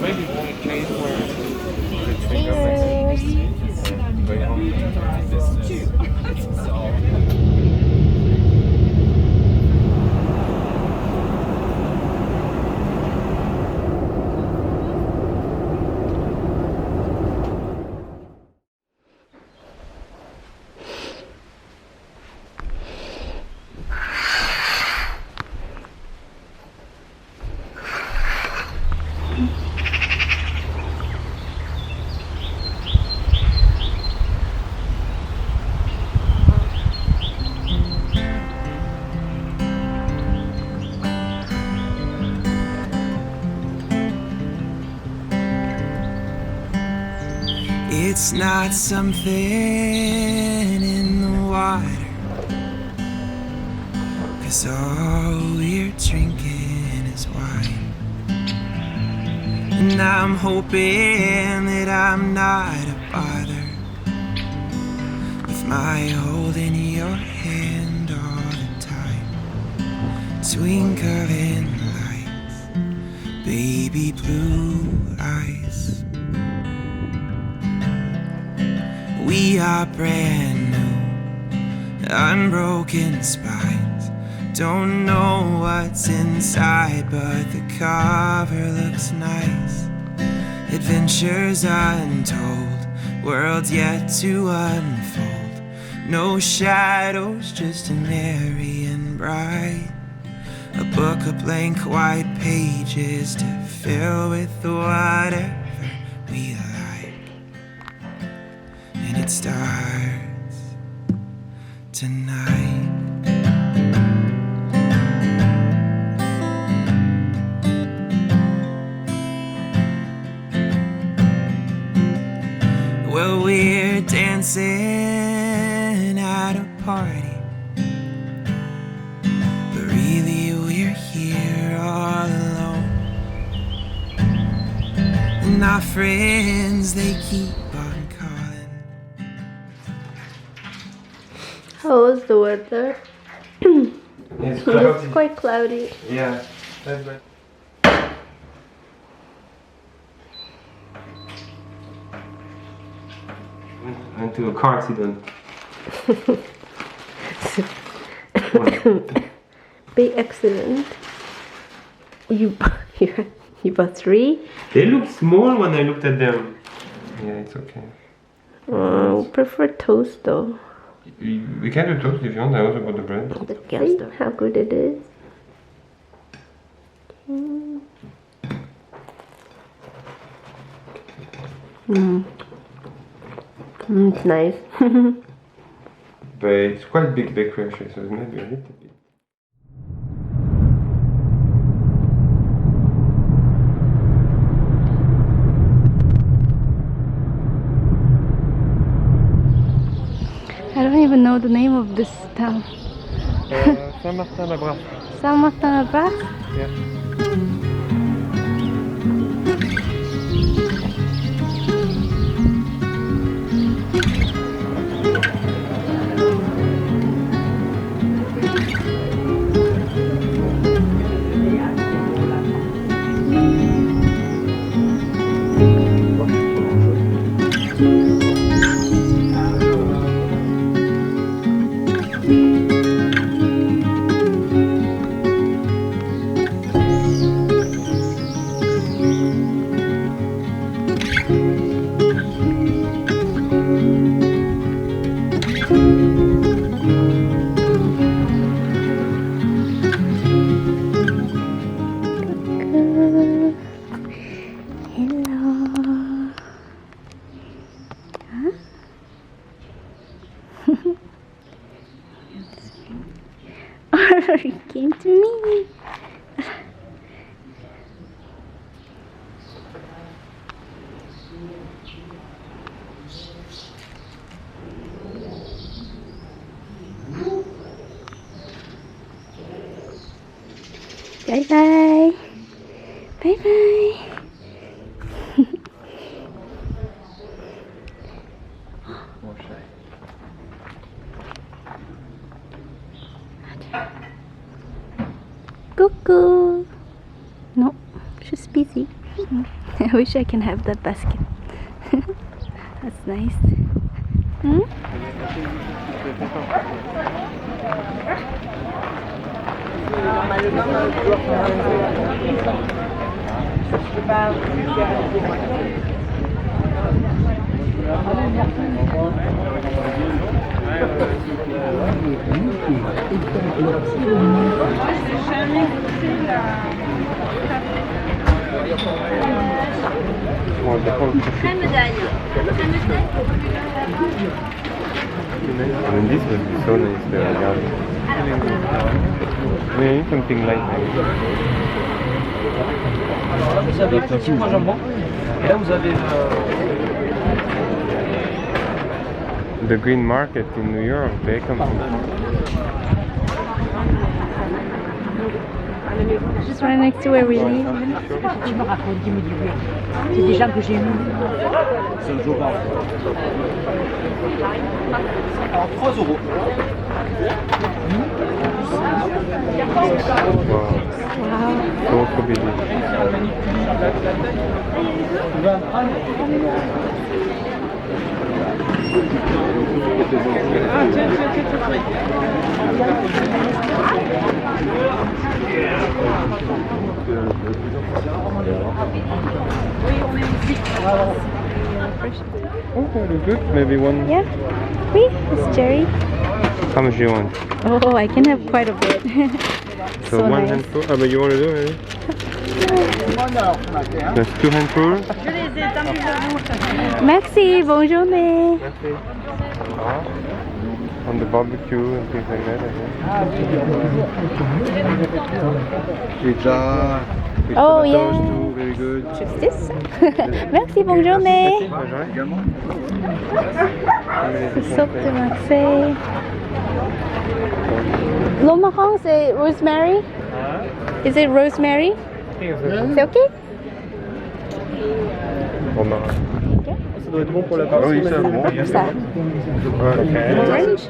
maybe we'll pay for the chewing gum Cheers. way home. It's not something in the water, 'cause all we're drinking is wine. And I'm hoping that I'm not a bother with my holding your hand all the time. Twinkling lights, baby blue eyes. We are brand new, unbroken spines. Don't know what's inside, but the cover looks nice. Adventures untold, worlds yet to unfold. No shadows, just a merry and bright. A book of blank white pages to fill with whatever we like. And it starts tonight. Well, we're dancing at a party, but really we're here all alone. And our friends, they keep on calling. How was the weather? It's It was quite cloudy. Yeah, that's right. Went to a car accident. Big accident. You you bought 3? They look small when I looked at them. Yeah, it's okay. Prefer toast though. We can do toast if you want. I also got the bread. See how good it is. It's nice. But it's quite big bakery actually, so maybe a little bit. I don't even know the name of this town. Saint-Martin-la-Brasse. Saint-Martin-la-Brasse? Yeah. He came to me. Bye bye. Bye bye. Cuckoo. No, she's busy. I wish I can have that basket. That's nice. Hmm? And this would be so nice to have. Maybe something like that. Vous avez petit point jambon. Et là vous avez The green market in New York, they come from. Just right next to where we live. Tu me racontes, dis-moi du bien. C'est des gens que j'ai eus. c'est un jour par an. Alors 3 €. Wow. So busy. Oh, very good. Maybe one. Yeah. Wait, it's Jerry. How much do you want? Oh, I can have quite a bit. So one nice. handful. Ah, but you want to do maybe? That's 2 handfuls. Merci, bonne journée. Merci. On the barbecue and things like that. Pizza. with Oh, tomatoes yeah. too, very good. Choose this. Merci, bonne journée. Soupe de Marseille. Le marron, c'est rosemary? Is it rosemary? C'est ok? Romarin. Ça doit être bon pour la Ah oui, c'est bon. Ça. Orange?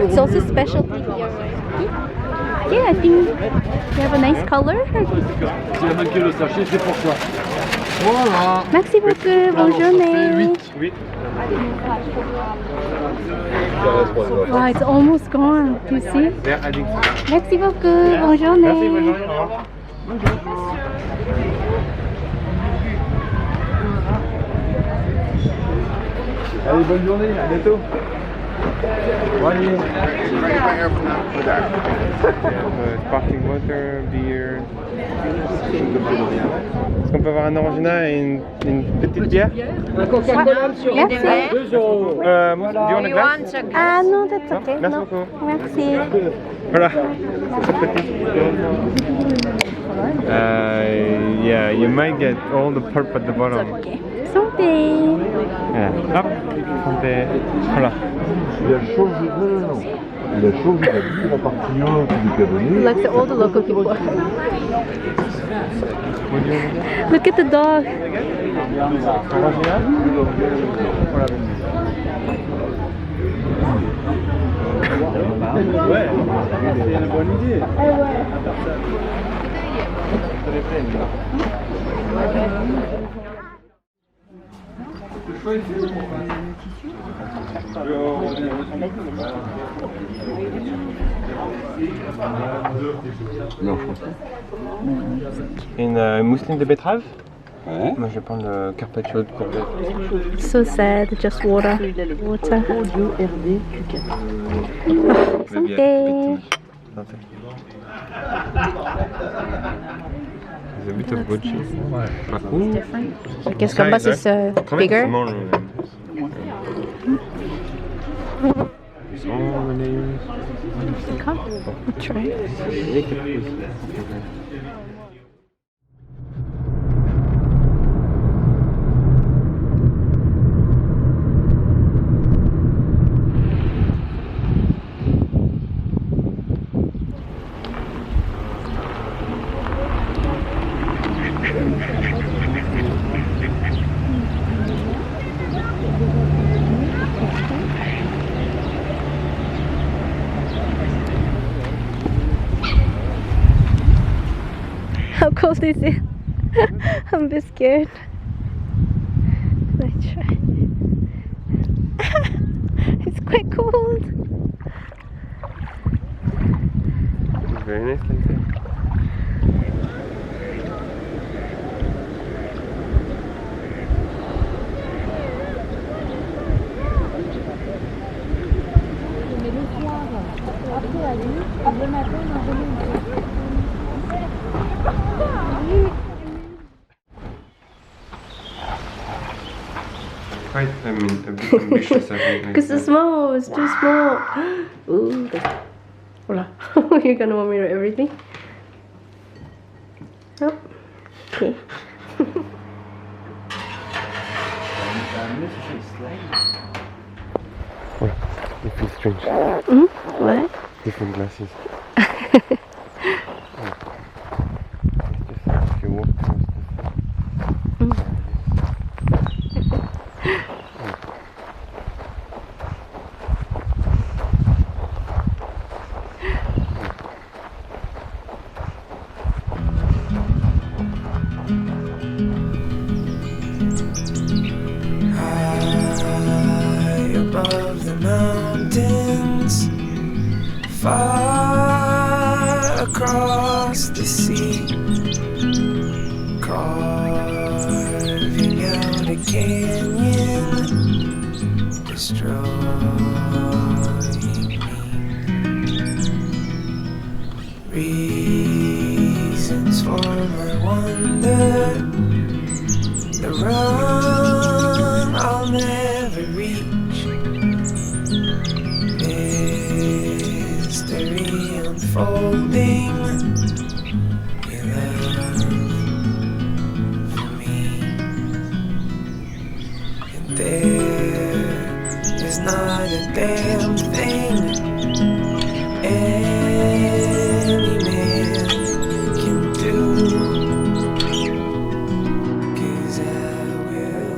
It's also specialty here. Yeah, I think you have a nice color. C'est la même que le sachet, c'est pour toi. Voilà. Merci beaucoup, bonne journée. 8. Wow, it's almost gone. Do you see? They're adding some. Merci beaucoup, bonne journée. Merci, bonne journée. Au revoir. Allez, bonne journée, à bientôt. Bon, allez. Sparkling water, beer. Est-ce qu'on peut avoir un orangina et une petite bière? Un Coca-Cola, monsieur. Merci. 2 €. Do you want a glass? Ah non, that's okay. Merci No. beaucoup. Merci. Voilà. C'est petit. Yeah, you might get all the pulp at the bottom. Okay. Santé. Yeah. Hop. Santé. Voilà. Il a changé, non. Il a changé la vie, la partie 1 qui lui a donné. Like all the local people. Look at the dog. Orangina? Ouais, c'est une bonne idée. Une mousseline de betterave? Ouais. Moi je vais prendre le carpaccio de courgette. So sad, just water. Water. Santé. Santé. There's a bit of goat cheese. Ooh. I guess gambas is bigger. It's all the names. Come, we'll try. How cold is it? I'm a bit scared. Let's try. It's quite cold. It's very nice like that. Quite, I mean, a bit ambitious, I think. Because it's small, it's too small. Ooh, hola. You're gonna want me to everything? Oh, okay. It feels strange. What? Different glasses. Just if you walk past High above the mountains, far across the sea, carving out a canyon, destroying me. Reasons for my wonder, the run I'll never reach, mystery unfolding, your love for me. And there's not a damn thing any man can do, 'cause I will.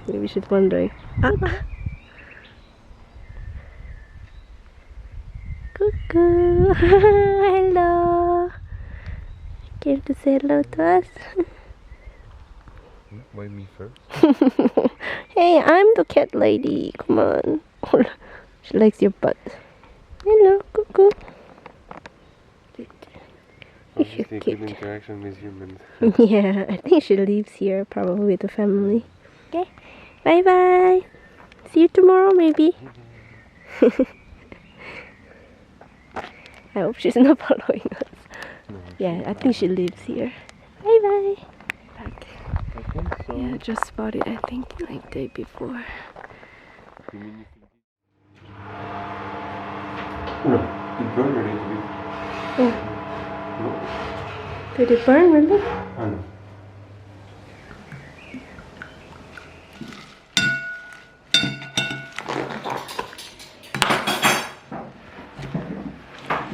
Maybe she's wondering. Cuckoo! Hello! Came to say hello to us. Why me first? Hey, I'm the cat lady. Come on. She likes your butt. Hello, Cuckoo. Obviously, good interaction with humans. Yeah, I think she lives here, probably with the family. Okay, bye bye. See you tomorrow, maybe. I hope she's not following us. No, Yeah, I think she lives here. Bye bye. Back. I think so. Yeah, I just bought it, I think, like day before. you mean No, it burned a little bit. Oh, No? did it burn really? Ah, no.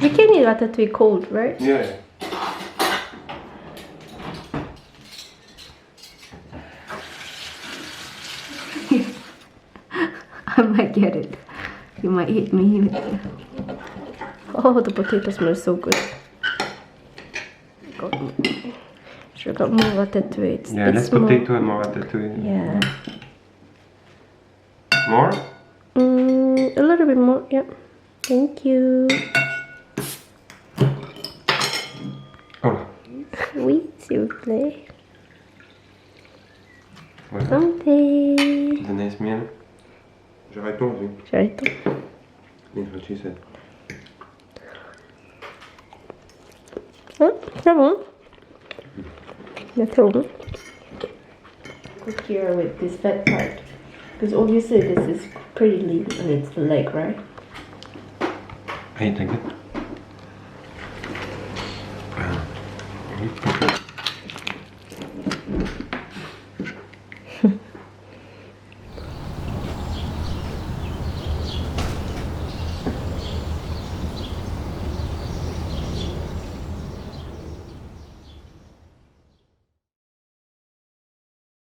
You can eat ratatouille cold, right? Yeah. I might get it. You might hit me with it. Oh, the potato smells so good. Should have got more ratatouille. Yeah, less more- potato and more ratatouille. Yeah. More? A little bit more, yeah. Thank you. Oh. Oui, s'il vous plaît. Voilà. Santé. The nice meal. Je réponds, oui. J'arrête. That's what she said. Hein? C'est bon. C'est trop bon. Cook here with this fat part. Because obviously this is pretty lean and it's the leg, right? I eat like that. Oui, perfect.